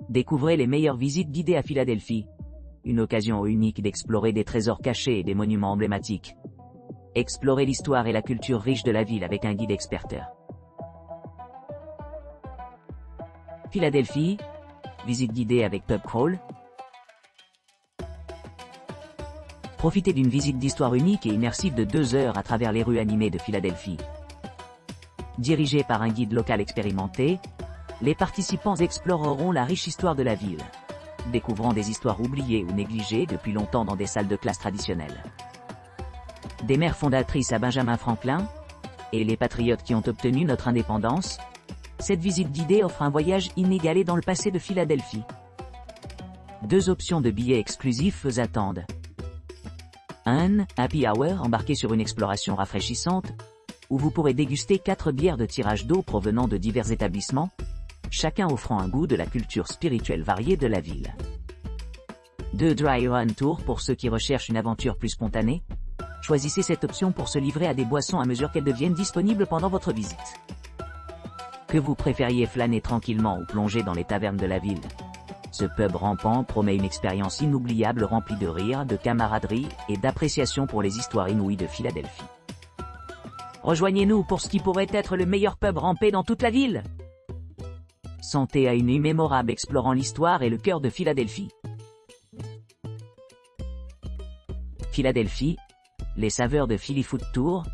Découvrez les meilleures visites guidées à Philadelphie. Une occasion unique d'explorer des trésors cachés et des monuments emblématiques. Explorez l'histoire et la culture riche de la ville avec un guide experteur. Philadelphie, visite guidée avec Pub Crawl. Profitez d'une visite d'histoire unique et immersive de 2 heures à travers les rues animées de Philadelphie. Dirigé par un guide local expérimenté, les participants exploreront la riche histoire de la ville, découvrant des histoires oubliées ou négligées depuis longtemps dans des salles de classe traditionnelles. Des mères fondatrices à Benjamin Franklin, et les patriotes qui ont obtenu notre indépendance, cette visite guidée offre un voyage inégalé dans le passé de Philadelphie. 2 options de billets exclusifs vous attendent. 1. Happy Hour, embarqué sur une exploration rafraîchissante, où vous pourrez déguster 4 bières de tirage d'eau provenant de divers établissements, chacun offrant un goût de la culture spirituelle variée de la ville. 2. Dry Run Tour, pour ceux qui recherchent une aventure plus spontanée. Choisissez cette option pour se livrer à des boissons à mesure qu'elles deviennent disponibles pendant votre visite. Que vous préfériez flâner tranquillement ou plonger dans les tavernes de la ville, ce pub rampant promet une expérience inoubliable remplie de rire, de camaraderie et d'appréciation pour les histoires inouïes de Philadelphie. Rejoignez-nous pour ce qui pourrait être le meilleur pub rampé dans toute la ville. Sentez à une nuit mémorable explorant l'histoire et le cœur de Philadelphie. Philadelphie, les saveurs de Philly Food Tour.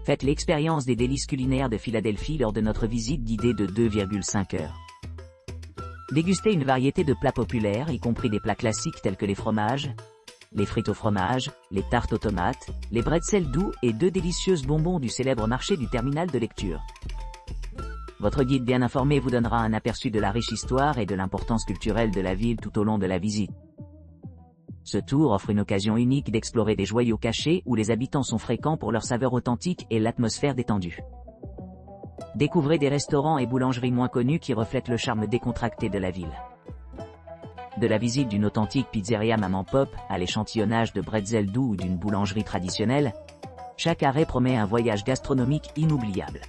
Faites l'expérience des délices culinaires de Philadelphie lors de notre visite guidée de 2,5 heures. Dégustez une variété de plats populaires, y compris des plats classiques tels que les fromages, les frites au fromage, les tartes aux tomates, les bretzels doux et 2 délicieuses bonbons du célèbre marché du terminal de lecture. Votre guide bien informé vous donnera un aperçu de la riche histoire et de l'importance culturelle de la ville tout au long de la visite. Ce tour offre une occasion unique d'explorer des joyaux cachés où les habitants sont fréquents pour leurs saveurs authentiques et l'atmosphère détendue. Découvrez des restaurants et boulangeries moins connus qui reflètent le charme décontracté de la ville. De la visite d'une authentique pizzeria Maman Pop à l'échantillonnage de bretzels doux ou d'une boulangerie traditionnelle, chaque arrêt promet un voyage gastronomique inoubliable.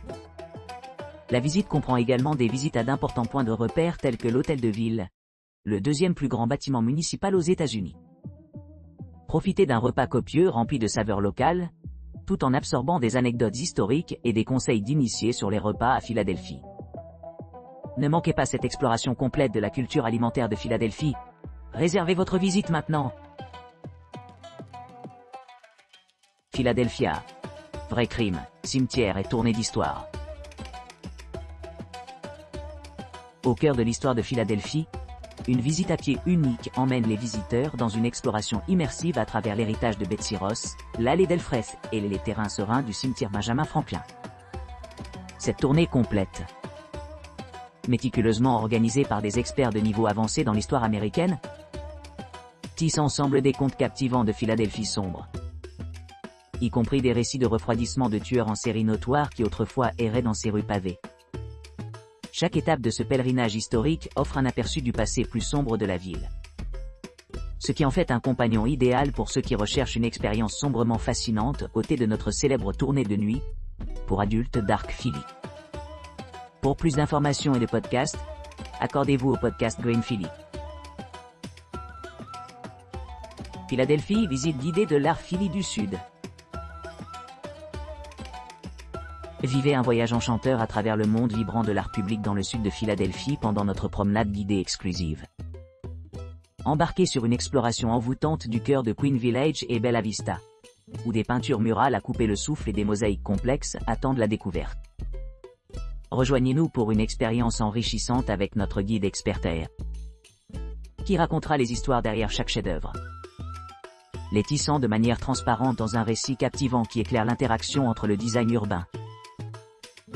La visite comprend également des visites à d'importants points de repère tels que l'Hôtel de Ville, le 2e plus grand bâtiment municipal aux États-Unis. Profitez d'un repas copieux rempli de saveurs locales, tout en absorbant des anecdotes historiques et des conseils d'initiés sur les repas à Philadelphie. Ne manquez pas cette exploration complète de la culture alimentaire de Philadelphie. Réservez votre visite maintenant. Philadelphia. Vrai crime, cimetière et tournée d'histoire. Au cœur de l'histoire de Philadelphie, une visite à pied unique emmène les visiteurs dans une exploration immersive à travers l'héritage de Betsy Ross, l'allée d'Elfreth et les terrains sereins du cimetière Benjamin Franklin. Cette tournée complète, méticuleusement organisée par des experts de niveau avancé dans l'histoire américaine, tisse ensemble des contes captivants de Philadelphie sombre, y compris des récits de refroidissement de tueurs en série notoires qui autrefois erraient dans ces rues pavées. Chaque étape de ce pèlerinage historique offre un aperçu du passé plus sombre de la ville, ce qui en fait un compagnon idéal pour ceux qui recherchent une expérience sombrement fascinante aux côtés de notre célèbre tournée de nuit pour adultes Dark Philly. Pour plus d'informations et de podcasts, accordez-vous au podcast Green Philly. Philadelphie, visite guidée de l'art Philly du Sud. Vivez un voyage enchanteur à travers le monde vibrant de l'art public dans le sud de Philadelphie pendant notre promenade guidée exclusive. Embarquez sur une exploration envoûtante du cœur de Queen Village et Bella Vista, où des peintures murales à couper le souffle et des mosaïques complexes attendent la découverte. Rejoignez-nous pour une expérience enrichissante avec notre guide expert qui racontera les histoires derrière chaque chef-d'œuvre, les tissant de manière transparente dans un récit captivant qui éclaire l'interaction entre le design urbain,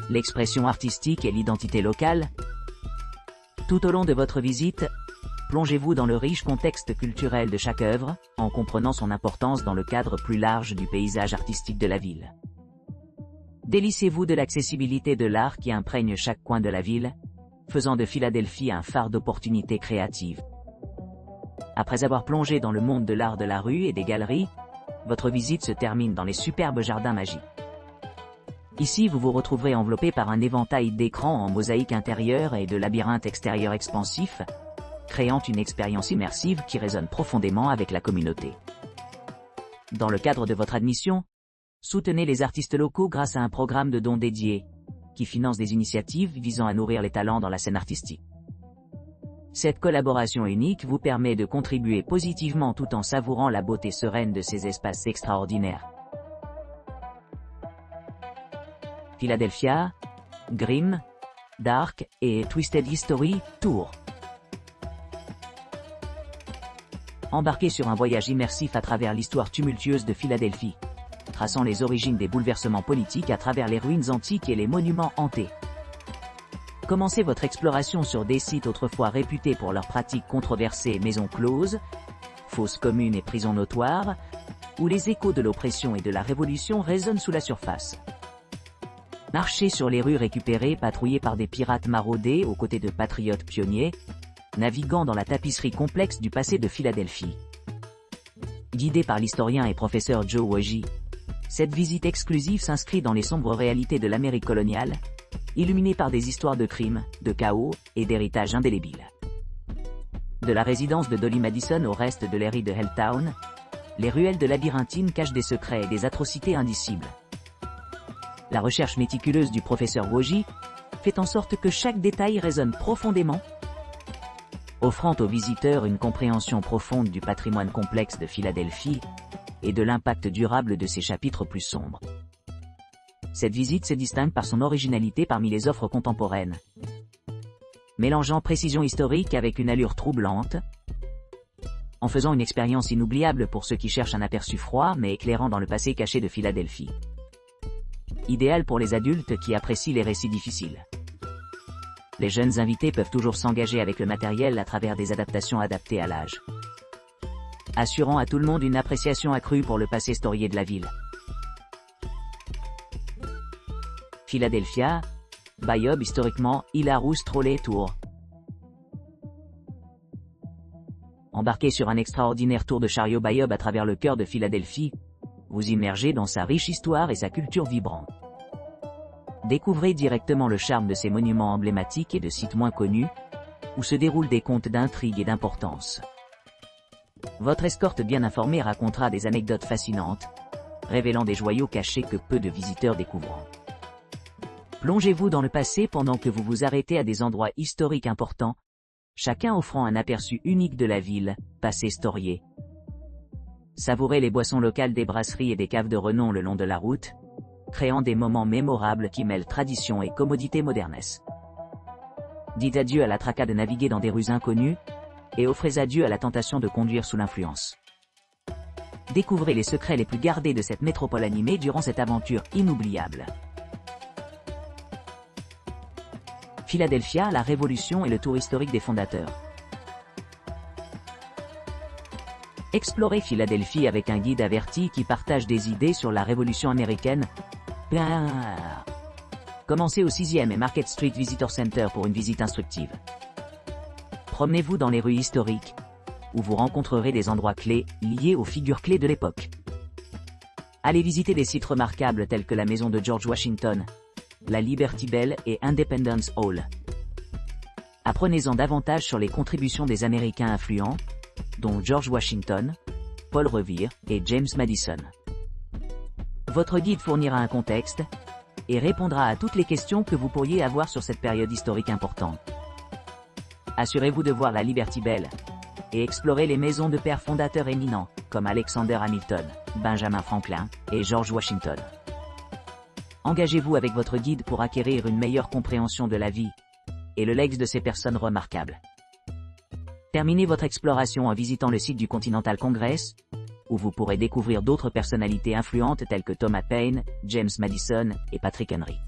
l'expression artistique et l'identité locale. Tout au long de votre visite, plongez-vous dans le riche contexte culturel de chaque œuvre, en comprenant son importance dans le cadre plus large du paysage artistique de la ville. Déliciez-vous de l'accessibilité de l'art qui imprègne chaque coin de la ville, faisant de Philadelphie un phare d'opportunités créatives. Après avoir plongé dans le monde de l'art de la rue et des galeries, votre visite se termine dans les superbes jardins magiques. Ici vous vous retrouverez enveloppé par un éventail d'écrans en mosaïque intérieure et de labyrinthes extérieurs expansifs, créant une expérience immersive qui résonne profondément avec la communauté. Dans le cadre de votre admission, soutenez les artistes locaux grâce à un programme de dons dédié, qui finance des initiatives visant à nourrir les talents dans la scène artistique. Cette collaboration unique vous permet de contribuer positivement tout en savourant la beauté sereine de ces espaces extraordinaires. Philadelphia, Grim, Dark et Twisted History Tour. Embarquez sur un voyage immersif à travers l'histoire tumultueuse de Philadelphie, traçant les origines des bouleversements politiques à travers les ruines antiques et les monuments hantés. Commencez votre exploration sur des sites autrefois réputés pour leurs pratiques controversées, maisons closes, fosses communes et prisons notoires, où les échos de l'oppression et de la révolution résonnent sous la surface. Marchez sur les rues récupérées patrouillées par des pirates maraudés aux côtés de patriotes pionniers, naviguant dans la tapisserie complexe du passé de Philadelphie. Guidé par l'historien et professeur Joe Woji, cette visite exclusive s'inscrit dans les sombres réalités de l'Amérique coloniale, illuminée par des histoires de crimes, de chaos et d'héritage indélébile. De la résidence de Dolly Madison au reste de l'airie de Helltown, les ruelles de Labyrinthine cachent des secrets et des atrocités indicibles. La recherche méticuleuse du professeur Woji fait en sorte que chaque détail résonne profondément, offrant aux visiteurs une compréhension profonde du patrimoine complexe de Philadelphie et de l'impact durable de ses chapitres plus sombres. Cette visite se distingue par son originalité parmi les offres contemporaines, mélangeant précision historique avec une allure troublante, en faisant une expérience inoubliable pour ceux qui cherchent un aperçu froid mais éclairant dans le passé caché de Philadelphie. Idéal pour les adultes qui apprécient les récits difficiles. Les jeunes invités peuvent toujours s'engager avec le matériel à travers des adaptations adaptées à l'âge, assurant à tout le monde une appréciation accrue pour le passé storié de la ville. Philadelphia, Bayob historiquement, Hilarus Trolley Tour. Embarquez sur un extraordinaire tour de chariot Bayob à travers le cœur de Philadelphie, vous immergez dans sa riche histoire et sa culture vibrante. Découvrez directement le charme de ces monuments emblématiques et de sites moins connus, où se déroulent des contes d'intrigue et d'importance. Votre escorte bien informée racontera des anecdotes fascinantes, révélant des joyaux cachés que peu de visiteurs découvrent. Plongez-vous dans le passé pendant que vous vous arrêtez à des endroits historiques importants, chacun offrant un aperçu unique de la ville, passé storié. Savourez les boissons locales des brasseries et des caves de renom le long de la route, créant des moments mémorables qui mêlent tradition et commodité modernesse. Dites adieu à la tracas de naviguer dans des rues inconnues, et offrez adieu à la tentation de conduire sous l'influence. Découvrez les secrets les plus gardés de cette métropole animée durant cette aventure inoubliable. Philadelphia, la Révolution et le tour historique des fondateurs. Explorez Philadelphie avec un guide averti qui partage des idées sur la Révolution américaine. Commencez au 6e et Market Street Visitor Center pour une visite instructive. Promenez-vous dans les rues historiques, où vous rencontrerez des endroits clés liés aux figures clés de l'époque. Allez visiter des sites remarquables tels que la maison de George Washington, la Liberty Bell et Independence Hall. Apprenez-en davantage sur les contributions des Américains influents, dont George Washington, Paul Revere et James Madison. Votre guide fournira un contexte et répondra à toutes les questions que vous pourriez avoir sur cette période historique importante. Assurez-vous de voir la Liberty Bell et explorez les maisons de pères fondateurs éminents comme Alexander Hamilton, Benjamin Franklin et George Washington. Engagez-vous avec votre guide pour acquérir une meilleure compréhension de la vie et le legs de ces personnes remarquables. Terminez votre exploration en visitant le site du Continental Congress, où vous pourrez découvrir d'autres personnalités influentes telles que Thomas Paine, James Madison et Patrick Henry.